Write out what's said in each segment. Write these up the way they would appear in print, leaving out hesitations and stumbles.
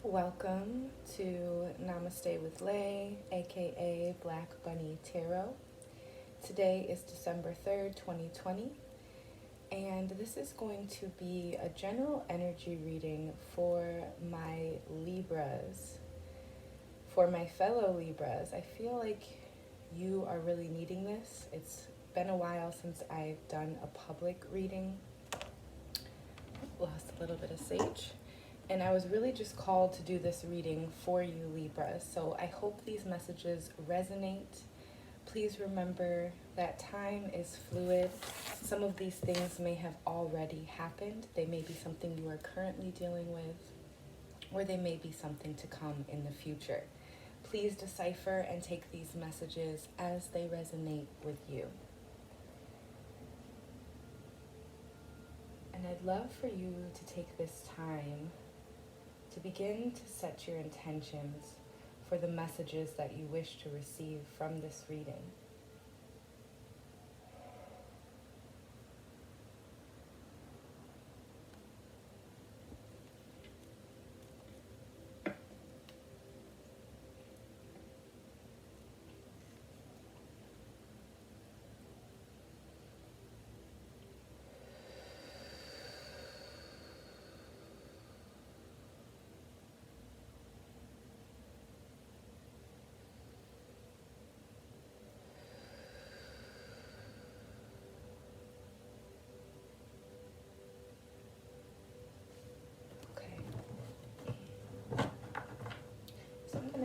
Welcome to Namaste with Lay, aka Black Bunnie Tarot. Today is December 3rd, 2020, and this is going to be a general energy reading for my Libras. For my fellow Libras, I feel like you are really needing this. It's been a while since I've done a public reading. Lost a little bit of sage. And I was really just called to do this reading for you, Libra. So I hope these messages resonate. Please remember that time is fluid. Some of these things may have already happened. They may be something you are currently dealing with, or they may be something to come in the future. Please decipher and take these messages as they resonate with you. And I'd love for you to take this time to begin to set your intentions for the messages that you wish to receive from this reading.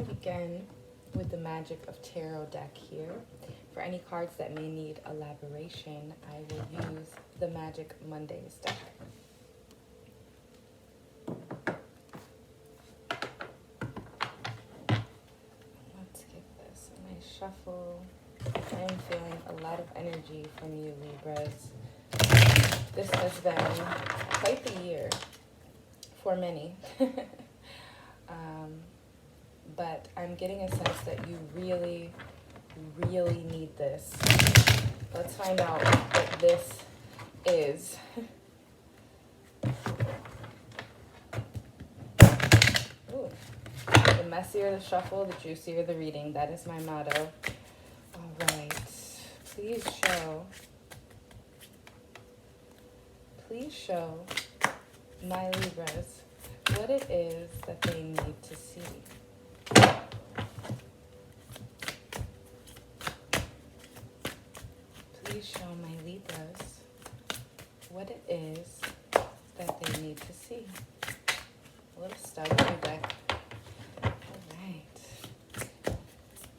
Begin with the Magic of Tarot deck here. For any cards that may need elaboration, I will use the Magic Mondays deck. Let's get this a nice shuffle. I am feeling a lot of energy from you, Libras. This has been quite the year for many. But I'm getting a sense that you really, really need this. Let's find out what this is. Ooh. The messier the shuffle, the juicier the reading. That is my motto. All right. Please show my Libras what it is that they need to see. Please show my Libras what it is that they need to see. A little stubborn deck. All right.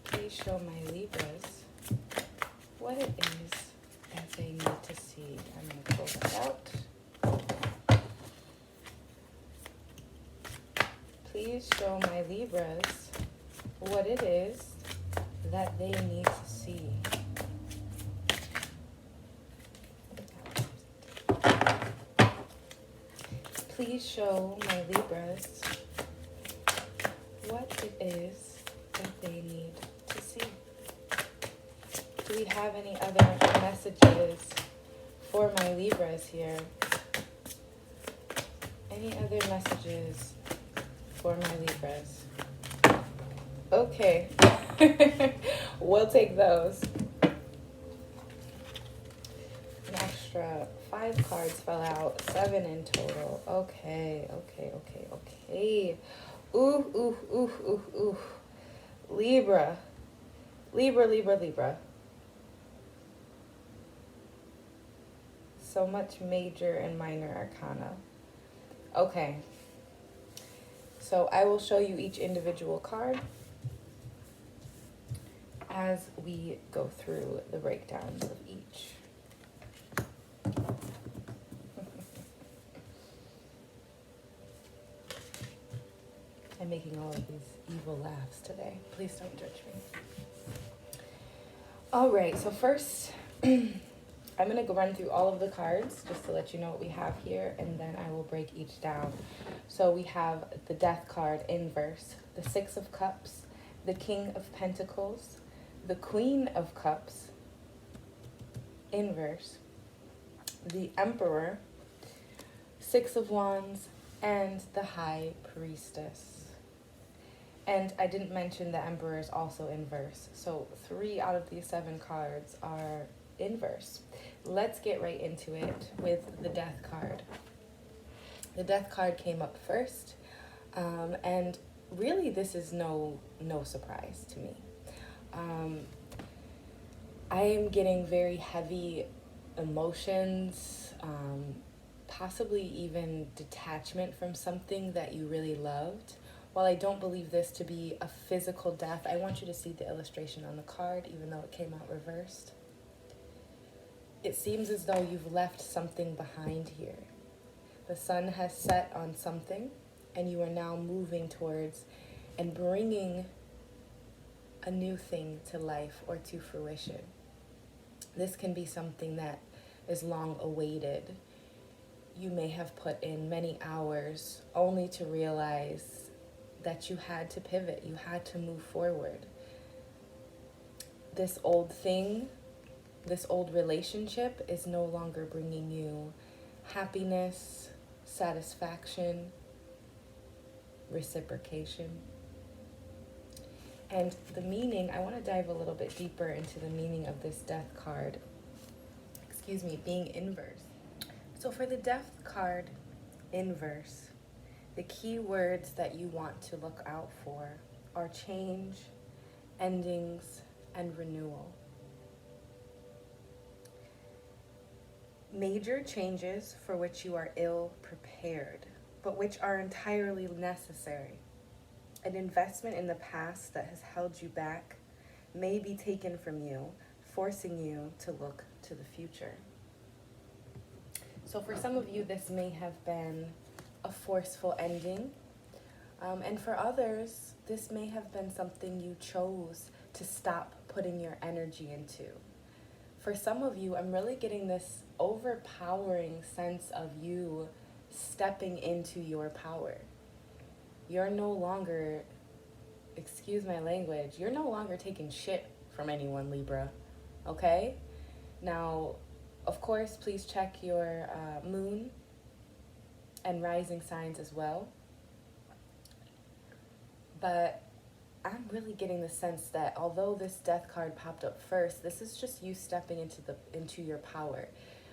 Please show my Libras what it is that they need to see. I'm going to pull that out. Please show my Libras what it is that they need to see. Please show my Libras what it is that they need to see. Do we have any other messages for my Libras here? Any other messages for my Libras? Okay. We'll take those. An extra 5 cards fell out, 7 in total. Okay. Ooh. Libra. So much major and minor arcana. Okay. So I will show you each individual card as we go through the breakdowns of each. I'm making all of these evil laughs today. Please don't judge me. All right, so first, I'm going to go run through all of the cards just to let you know what we have here, and then I will break each down. So we have the Death card inverse, the Six of Cups, the King of Pentacles, the Queen of Cups inverse, the Emperor, Six of Wands, and the High Priestess. And I didn't mention the Emperor is also inverse. So 3 out of these 7 cards are inverse. Let's get right into it with the Death card. The Death card came up first, and really this is no surprise to me. I am getting very heavy emotions, possibly even detachment from something that you really loved. While I don't believe this to be a physical death, I want you to see the illustration on the card, even though it came out reversed. It seems as though you've left something behind here. The sun has set on something, and you are now moving towards and bringing a new thing to life or to fruition. This can be something that is long awaited. You may have put in many hours only to realize that you had to pivot, you had to move forward. This old thing, this old relationship is no longer bringing you happiness, satisfaction, reciprocation. And the meaning, I want to dive a little bit deeper into the meaning of this Death card. Being inverse. So for the Death card inverse, the key words that you want to look out for are change, endings, and renewal. Major changes for which you are ill prepared, but which are entirely necessary. An investment in the past that has held you back may be taken from you, forcing you to look to the future. So for some of you, this may have been a forceful ending. And for others, this may have been something you chose to stop putting your energy into. For some of you, I'm really getting this overpowering sense of you stepping into your power. You're no longer, excuse my language, you're no longer taking shit from anyone, Libra, okay? Now, of course, please check your moon and rising signs as well. But I'm really getting the sense that although this Death card popped up first, this is just you stepping into your power.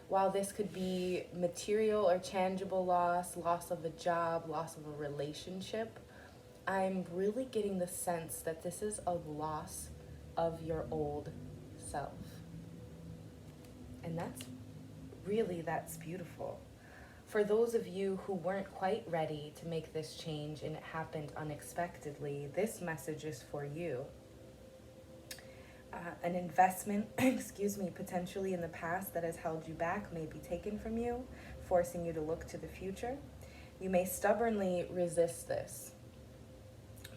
While this could be material or tangible loss of a job, loss of a relationship, I'm really getting the sense that this is a loss of your old self. And that's beautiful. For those of you who weren't quite ready to make this change and it happened unexpectedly, this message is for you. An investment, potentially in the past that has held you back may be taken from you, forcing you to look to the future. You may stubbornly resist this,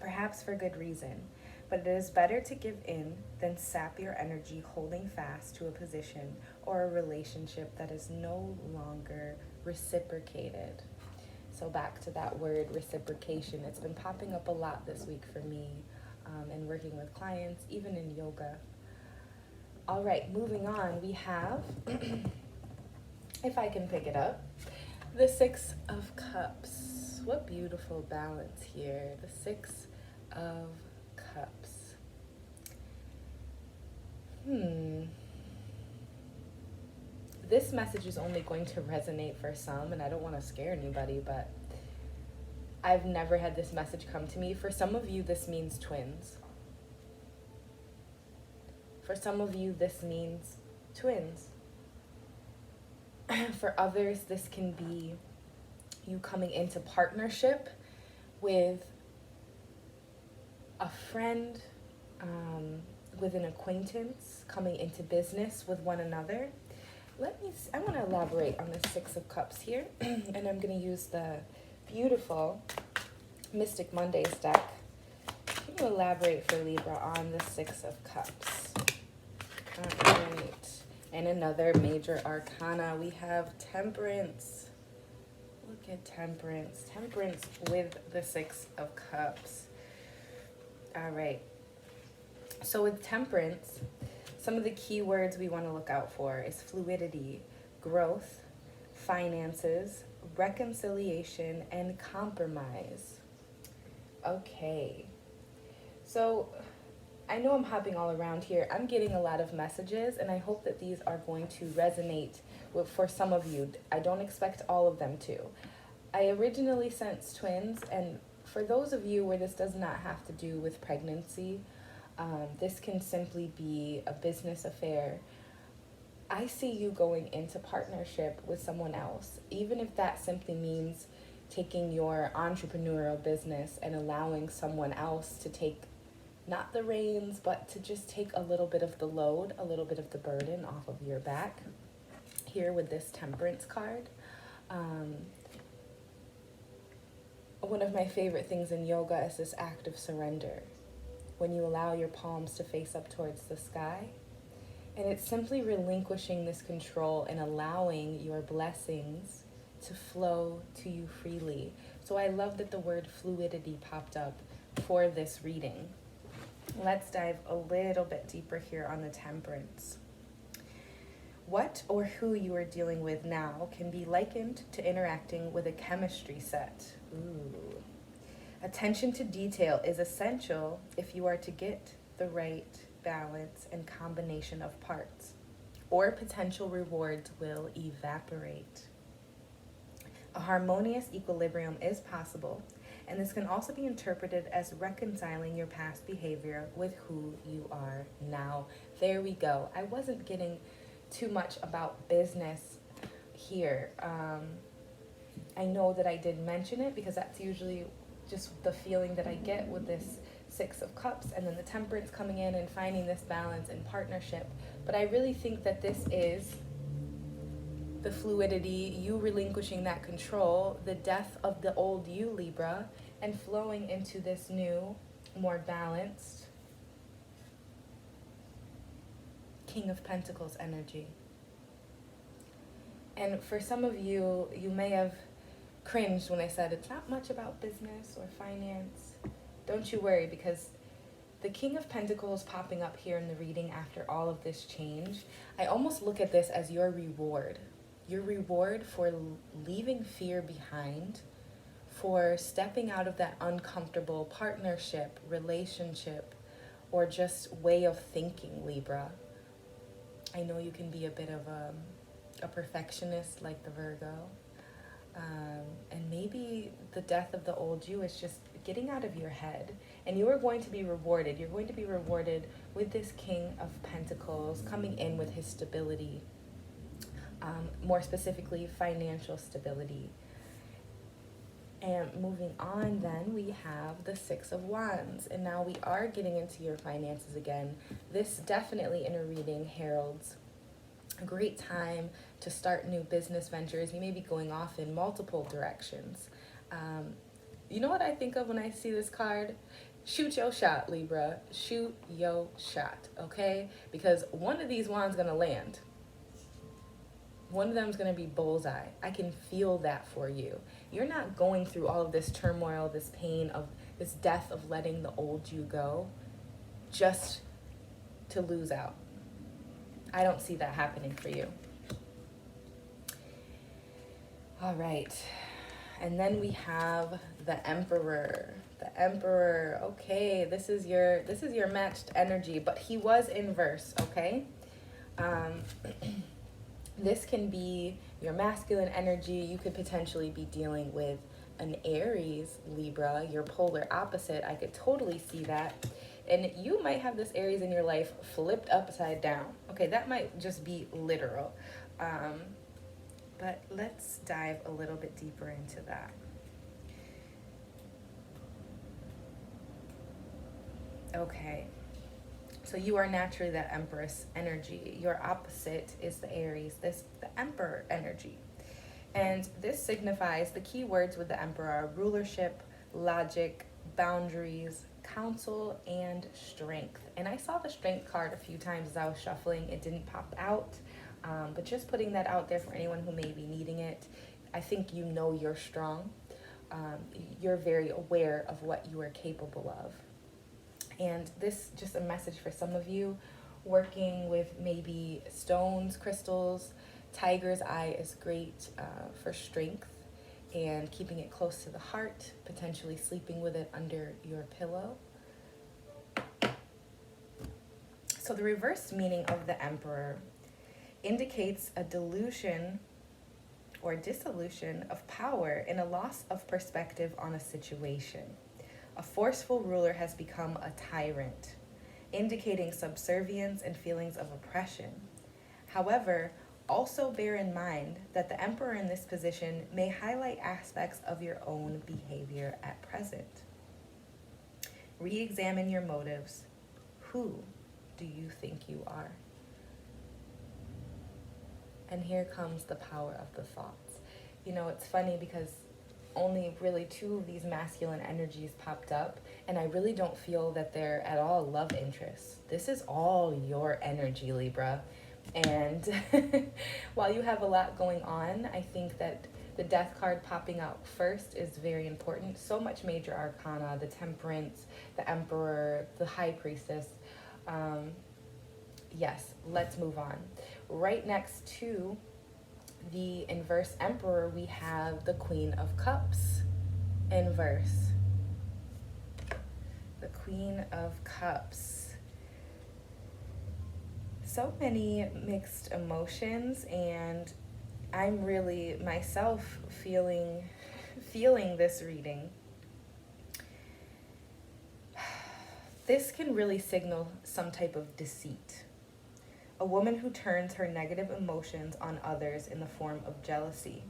perhaps for good reason, but it is better to give in than sap your energy holding fast to a position or a relationship that is no longer reciprocated. So back to that word reciprocation. It's been popping up a lot this week for me and working with clients, even in yoga. All right, moving on, we have, if I can pick it up, the 6 of Cups. What beautiful balance here. The 6 of Cups. This message is only going to resonate for some, and I don't want to scare anybody, but I've never had this message come to me. For some of you, this means twins. For some of you, this means twins. For others, this can be you coming into partnership with a friend, with an acquaintance, coming into business with one another. I want to elaborate on the 6 of Cups here, and I'm going to use the beautiful Mystic Mondays deck. I'm going to elaborate for Libra on the 6 of Cups. All right. And another major arcana, we have Temperance. Look at Temperance. Temperance with the 6 of Cups. All right. So with Temperance, some of the key words we want to look out for is fluidity, growth, finances, reconciliation, and compromise. Okay. So I know I'm hopping all around here. I'm getting a lot of messages, and I hope that these are going to resonate for some of you. I don't expect all of them to. I originally sensed twins, and for those of you where this does not have to do with pregnancy, this can simply be a business affair. I see you going into partnership with someone else, even if that simply means taking your entrepreneurial business and allowing someone else to take not the reins, but to just take a little bit of the load, a little bit of the burden off of your back. Here with this Temperance card. One of my favorite things in yoga is this act of surrender. When you allow your palms to face up towards the sky, and it's simply relinquishing this control and allowing your blessings to flow to you freely. So I love that the word fluidity popped up for this reading. Let's dive a little bit deeper here on the Temperance. What or who you are dealing with now can be likened to interacting with a chemistry set. Ooh. Attention to detail is essential if you are to get the right balance and combination of parts, or potential rewards will evaporate. A harmonious equilibrium is possible, and this can also be interpreted as reconciling your past behavior with who you are now. There we go. I wasn't getting too much about business here. I know that I did mention it because that's usually just the feeling that I get with this Six of Cups and then the Temperance coming in and finding this balance and partnership. But I really think that this is the fluidity, you relinquishing that control, the death of the old you, Libra, and flowing into this new, more balanced King of Pentacles energy. And for some of you, you may have cringed when I said it's not much about business or finance. Don't you worry, because the King of Pentacles popping up here in the reading after all of this change, I almost look at this as your reward. Your reward for leaving fear behind, for stepping out of that uncomfortable partnership, relationship, or just way of thinking, Libra. I know you can be a bit of a perfectionist like the Virgo. And maybe the death of the old you is just getting out of your head. And you are going to be rewarded. You're going to be rewarded with this King of Pentacles coming in with his stability. More specifically, financial stability. And moving on then, we have the Six of Wands. And now we are getting into your finances again. This definitely in a reading heralds a great time to start new business ventures. You may be going off in multiple directions. You know what I think of when I see this card? Shoot your shot, Libra. Shoot your shot, okay? Because one of these wands going to land. One of them is going to be bullseye. I can feel that for you. You're not going through all of this turmoil, this pain of this death of letting the old you go just to lose out. I don't see that happening for you. All right. And then we have the Emperor. The Emperor. Okay, this is your matched energy, but he was in verse, okay? This can be your masculine energy. You could potentially be dealing with an Aries, Libra, your polar opposite. I could totally see that. And you might have this Aries in your life flipped upside down. Okay, that might just be literal. But let's dive a little bit deeper into that. Okay, so you are naturally that Empress energy. Your opposite is the Aries, the Emperor energy. And this signifies the key words with the Emperor are rulership, logic, boundaries, counsel, and strength. And I saw the strength card a few times as I was shuffling. It didn't pop out, but just putting that out there for anyone who may be needing it. I think you know you're strong. You're very aware of what you are capable of. And this just a message for some of you working with maybe stones, crystals. Tiger's eye is great for strength and keeping it close to the heart, potentially sleeping with it under your pillow. So the reverse meaning of the Emperor indicates a delusion or dissolution of power and a loss of perspective on a situation. A forceful ruler has become a tyrant, indicating subservience and feelings of oppression. However, also bear in mind that the Emperor in this position may highlight aspects of your own behavior at present. Re-examine your motives. Who do you think you are? And here comes the power of the thoughts. You know, it's funny because only really 2 of these masculine energies popped up, and I really don't feel that they're at all love interests. This is all your energy, Libra. And while you have a lot going on, I think that the Death card popping out first is very important. So much major arcana, the Temperance, the Emperor, the High Priestess. Yes, let's move on. Right next to the inverse Emperor, we have the Queen of Cups inverse. The Queen of Cups. So many mixed emotions, and I'm really myself feeling this reading. This can really signal some type of deceit. A woman who turns her negative emotions on others in the form of jealousy.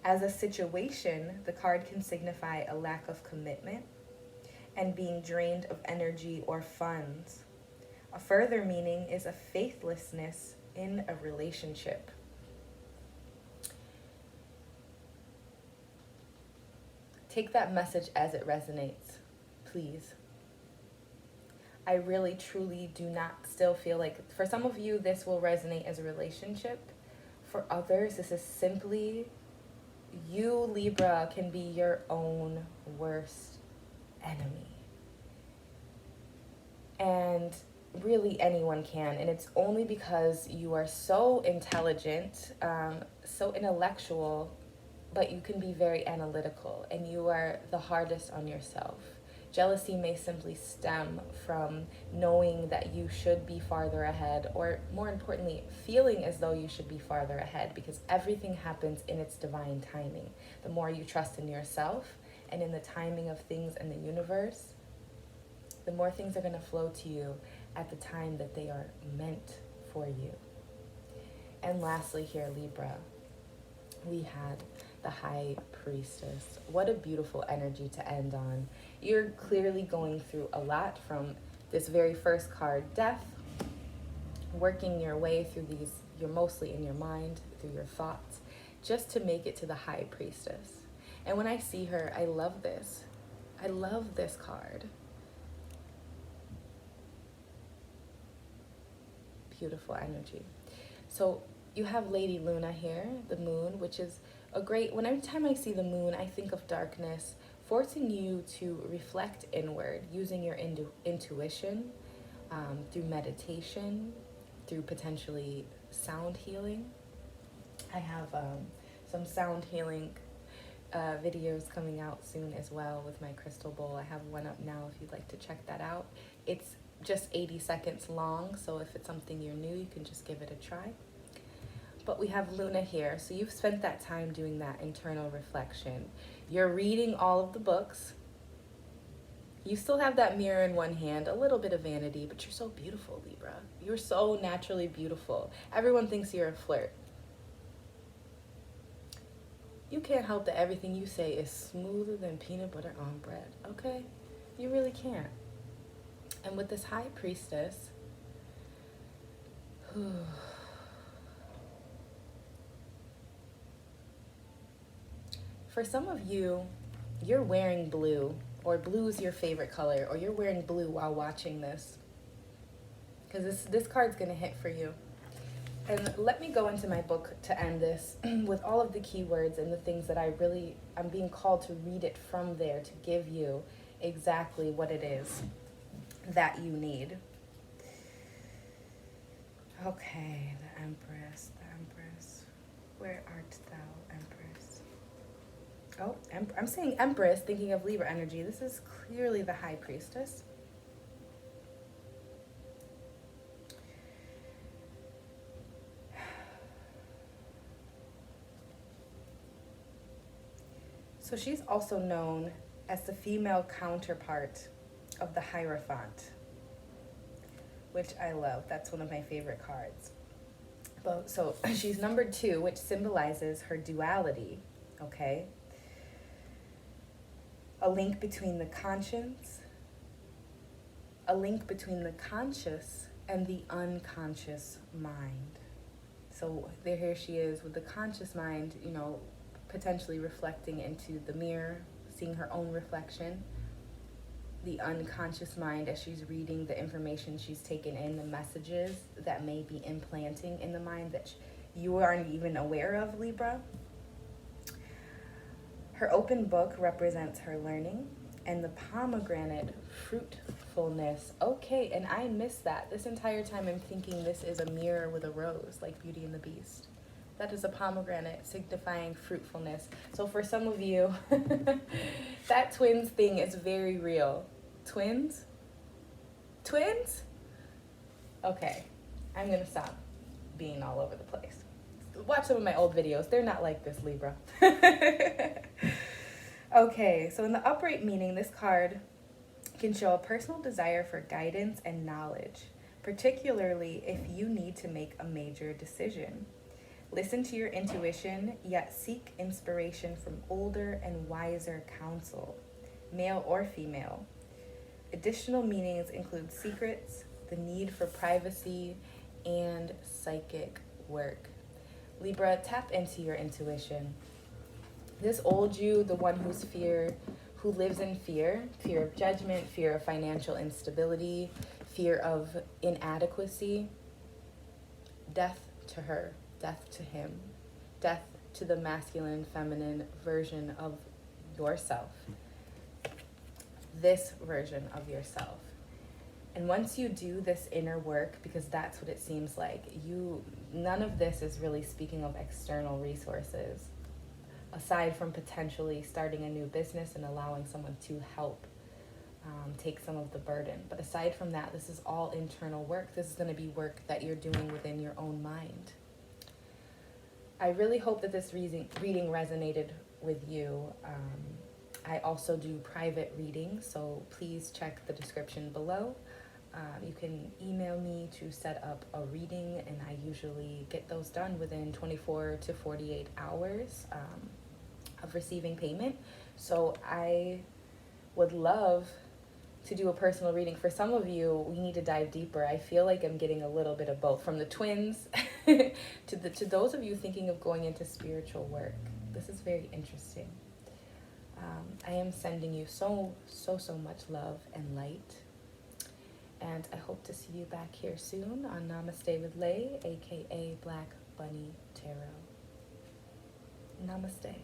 As a situation, the card can signify a lack of commitment and being drained of energy or funds. A further meaning is a faithlessness in a relationship. Take that message as it resonates, please. I really, truly do not still feel like, for some of you, this will resonate as a relationship. For others, this is simply you, Libra, can be your own worst enemy. And really anyone can. And it's only because you are so intelligent, so intellectual, but you can be very analytical, and you are the hardest on yourself. Jealousy may simply stem from knowing that you should be farther ahead, or more importantly, feeling as though you should be farther ahead, because everything happens in its divine timing. The more you trust in yourself and in the timing of things in the universe, the more things are going to flow to you at the time that they are meant for you. And lastly here, Libra, we had the High Priestess. What a beautiful energy to end on. You're clearly going through a lot from this very first card, Death, working your way through these, you're mostly in your mind, through your thoughts, just to make it to the High Priestess. And when I see her, I love this. I love this card. Beautiful energy. So you have Lady Luna here, the moon, which is a great, when every time I see the moon, I think of darkness, forcing you to reflect inward, using your intuition, through meditation, through potentially sound healing. I have some sound healing videos coming out soon as well with my crystal bowl. I have one up now if you'd like to check that out. It's just 80 seconds long, so if it's something you're new, you can just give it a try. But we have Luna here, so you've spent that time doing that internal reflection. You're reading all of the books. You still have that mirror in one hand, a little bit of vanity, but you're so beautiful, Libra. You're so naturally beautiful. Everyone thinks you're a flirt. You can't help that everything you say is smoother than peanut butter on bread, okay? You really can't. And with this High Priestess, for some of you, you're wearing blue, or blue is your favorite color, or you're wearing blue while watching this, because this card's going to hit for you. And let me go into my book to end this with all of the keywords and the things that I'm being called to read it from there to give you exactly what it is that you need. Okay, the Empress. Where art thou, Empress? Oh, I'm saying Empress, thinking of Libra energy. This is clearly the High Priestess. So she's also known as the female counterpart of the Hierophant, which I love. That's one of my favorite cards. But so she's number 2, which symbolizes her duality, okay? A link between the conscience, a link between the conscious and the unconscious mind. So here she is with the conscious mind, you know, potentially reflecting into the mirror, seeing her own reflection. The unconscious mind as she's reading the information she's taken in, the messages that may be implanting in the mind that you aren't even aware of, Libra. Her open book represents her learning, and the pomegranate fruitfulness. Okay, and I missed that. This entire time I'm thinking this is a mirror with a rose, like Beauty and the Beast. That is a pomegranate signifying fruitfulness. So for some of you, that twins thing is very real. Twins? Twins? Okay, I'm gonna stop being all over the place. Watch some of my old videos. They're not like this, Libra. Okay, so in the upright meaning, this card can show a personal desire for guidance and knowledge, particularly if you need to make a major decision. Listen to your intuition, yet seek inspiration from older and wiser counsel, male or female. Additional meanings include secrets, the need for privacy, and psychic work. Libra, tap into your intuition. This old you, the one who lives in fear of judgment, fear of financial instability, fear of inadequacy, death to her. Death to him, death to the masculine, feminine version of yourself, this version of yourself. And once you do this inner work, because that's what it seems like, none of this is really speaking of external resources, aside from potentially starting a new business and allowing someone to help take some of the burden. But aside from that, this is all internal work. This is going to be work that you're doing within your own mind. I really hope that this reading resonated with you. I also do private readings, so please check the description below. You can email me to set up a reading, and I usually get those done within 24 to 48 hours of receiving payment. So I would love to do a personal reading. For some of you, we need to dive deeper. I feel like I'm getting a little bit of both, from the twins to those of you thinking of going into spiritual work. This is very interesting. I am sending you so much love and light. And I hope to see you back here soon on Namaste with Lae, aka Black Bunnie Tarot. Namaste.